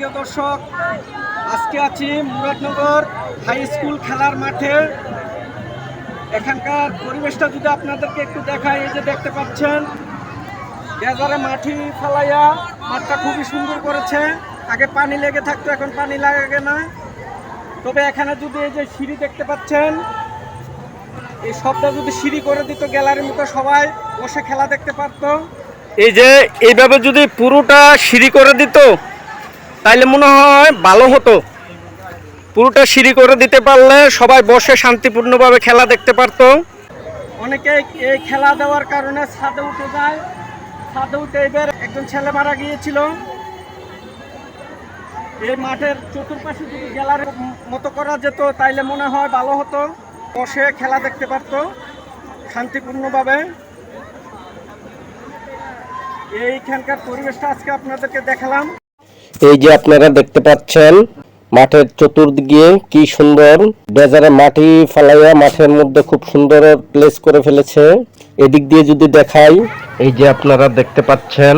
প্রিয় দর্শক, আজকে আছি মুরাদনগর হাই স্কুল খেলার মাঠে। এখানকার পরিবেশটা যদি আপনাদেরকে একটু দেখাই, এই যে দেখতে পাচ্ছেন গেজারে মাটি ফেলাইয়া মাঠটা খুবই সুন্দর করেছে। আগে পানি লেগে থাকতো, এখন পানি লাগে না। তবে এখানে যদি এই যে সিঁড়ি দেখতে পাচ্ছেন, এই সবটা যদি সিঁড়ি করে দিত, গ্যালারির মতো সবাই বসে খেলা দেখতে পারতো। এই যে এইভাবে যদি পুরোটা সিঁড়ি করে দিত তাইলে মনে হয় ভালো হতো। পুরোটা সিঁড়ি করে দিতে পারলে সবাই বসে শান্তিপূর্ণভাবে খেলা দেখতে পারতো। অনেকে এই খেলা দেওয়ার কারণে ছাদে উঠে যায়। ছাদে উঠে এবার একজন ছেলে মারা গিয়েছিল। এই মাঠের চতুর্পাশে যদি গ্যালারির মতো করা যেত তাইলে মনে হয় ভালো হতো, বসে খেলা দেখতে পারতো শান্তিপূর্ণভাবে। এইখানকার পরিবেশটা আজকে আপনাদেরকে দেখালাম। এই যে আপনারা দেখতে পাচ্ছেন মাঠের চতুর্দিকে কি সুন্দর ডেজারে মাটি ফালাইয়া মাঠের মধ্যে খুব সুন্দর প্লেস করে ফেলেছে। এদিক দিয়ে যদি দেখাই, এই যে আপনারা দেখতে পাচ্ছেন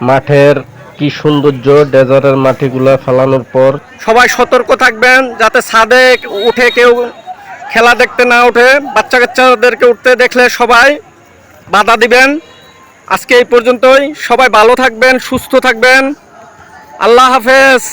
মাঠের কি সৌন্দর্য, ডেজারের মাটিগুলা ফালানোর পর। সবাই সতর্ক থাকবেন যাতে ছাদে উঠে কেউ খেলা দেখতে না ওঠে। বাচ্চা কাচ্চাদেরকে উঠতে দেখলে সবাই বাধা দিবেন। আজকে এই পর্যন্তই। সবাই ভালো থাকবেন, সুস্থ থাকবেন। আল্লাহ হাফেজ।